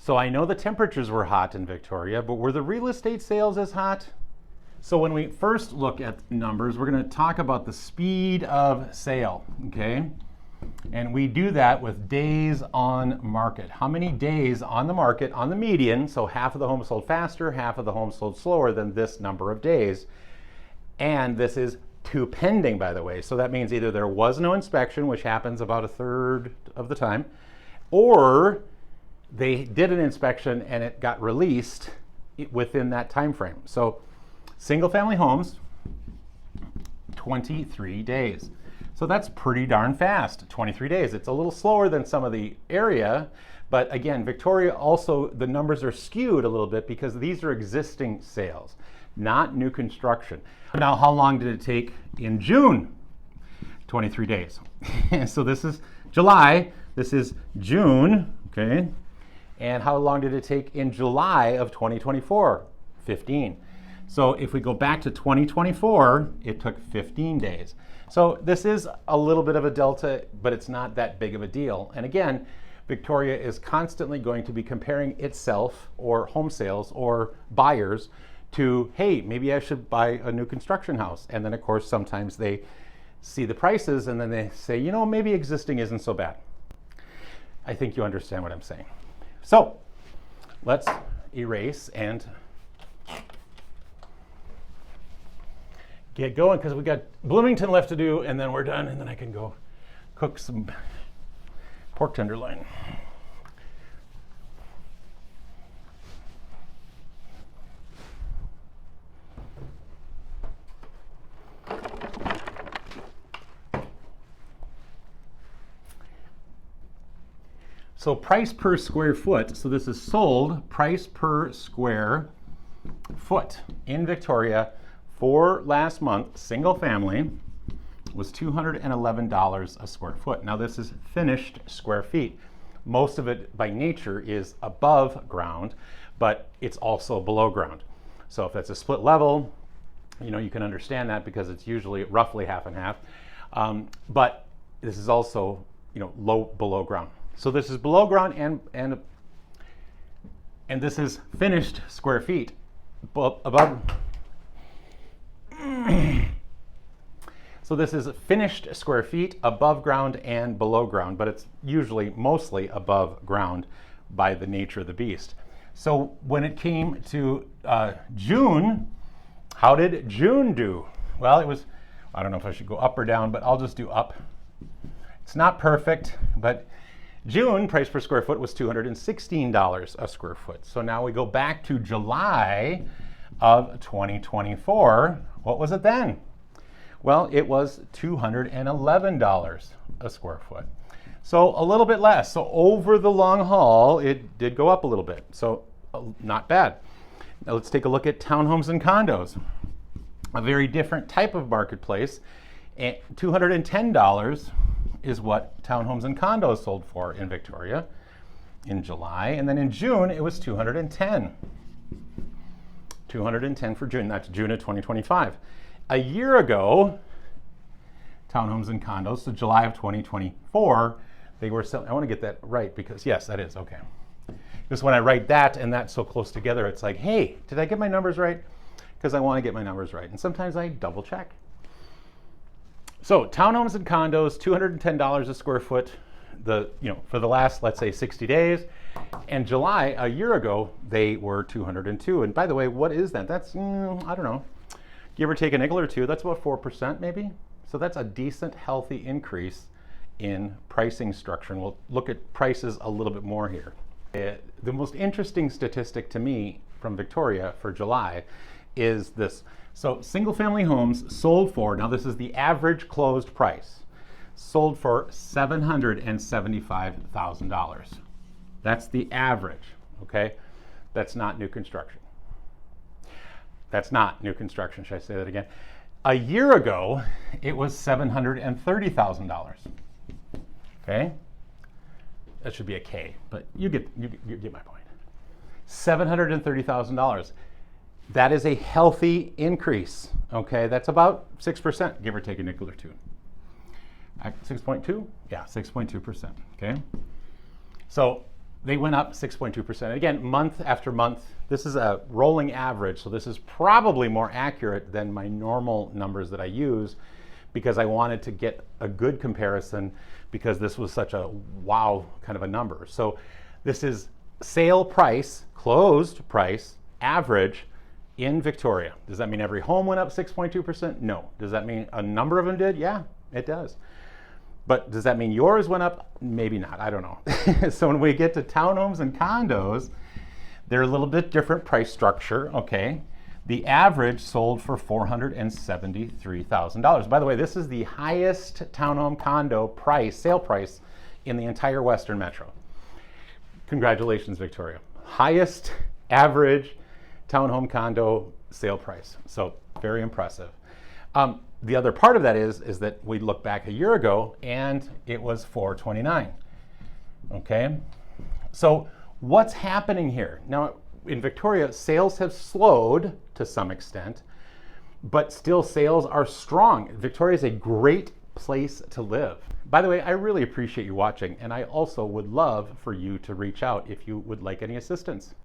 So I know the temperatures were hot in Victoria, but were the real estate sales as hot? So when we first look at numbers, we're going to talk about the speed of sale, okay? And we do that with days on market. How many days on the market, on the median, so half of the homes sold faster, half of the homes sold slower than this number of days. And this is to pending, by the way. So that means either there was no inspection, which happens about a third of the time, or they did an inspection and it got released within that time frame. So single family homes, 23 days. So that's pretty darn fast, 23 days. It's a little slower than some of the area, but again, Victoria also, the numbers are skewed a little bit because these are existing sales, not new construction. Now, how long did it take in June? 23 days. So this is July, this is June, okay? And how long did it take in July of 2024? 15. So if we go back to 2024, it took 15 days. So this is a little bit of a delta, but it's not that big of a deal. And again, Victoria is constantly going to be comparing itself or home sales or buyers to, hey, maybe I should buy a new construction house. And then of course, sometimes they see the prices and then they say, you know, maybe existing isn't so bad. I think you understand what I'm saying. So let's erase and get going because we got Bloomington left to do and then we're done and then I can go cook some pork tenderloin. So price per square foot, so this is sold price per square foot in Victoria for last month, single family, was $211 a square foot. Now this is finished square feet. Most of it by nature is above ground, but it's also below ground. So if it's a split level, you know, you can understand that because it's usually roughly half and half. But this is also, you know, low below ground. So this is below ground and this is finished square feet above. So this is finished square feet above ground and below ground, but it's usually mostly above ground by the nature of the beast. So when it came to June, how did June do? Well, it was, I don't know if I should go up or down, but I'll just do up. It's not perfect, but June price per square foot was $216 a square foot. So now we go back to July of 2024. What was it then? Well, it was $211 a square foot. So a little bit less. So over the long haul, it did go up a little bit. So not bad. Now let's take a look at townhomes and condos. A very different type of marketplace. And $210 is what townhomes and condos sold for in Victoria in July. And then in June, it was $210. $210 for June. That's June of 2025. A year ago, townhomes and condos, so July of 2024, they were selling. I want to get that right because, yes, that is okay. Because when I write that and that so close together, it's like, hey, did I get my numbers right? Because I want to get my numbers right. And sometimes I double check. So townhomes and condos, $210 a square foot, for the last, let's say, 60 days. And July, a year ago, they were $202. And by the way, what is that? That's, I don't know, give or take a nickel or two. That's about 4% maybe. So that's a decent, healthy increase in pricing structure. And we'll look at prices a little bit more here. The most interesting statistic to me from Victoria for July is this. So single family homes sold for, now this is the average closed price, sold for $775,000. That's the average, okay? That's not new construction. That's not new construction, should I say that again? A year ago, it was $730,000, okay? That should be a K, but you get my point. $730,000. That is a healthy increase, okay? That's about 6%, give or take a nickel or two. 6.2? Yeah, 6.2%, okay? So they went up 6.2%. Again, month after month. This is a rolling average, so this is probably more accurate than my normal numbers that I use, because I wanted to get a good comparison, because this was such a wow kind of a number. So this is sale price, closed price, average in Victoria. Does that mean every home went up 6.2%? No. Does that mean a number of them did? Yeah, it does. But does that mean yours went up? Maybe not. I don't know. So when we get to townhomes and condos, they're a little bit different price structure, okay? The average sold for $473,000. By the way, this is the highest townhome condo price, sale price, in the entire Western Metro. Congratulations, Victoria. Highest average townhome condo sale price. So very impressive. The other part of that is that we look back a year ago and it was $429. Okay, so what's happening here? Now in Victoria, sales have slowed to some extent, but still sales are strong. Victoria is a great place to live. By the way, I really appreciate you watching, and I also would love for you to reach out if you would like any assistance.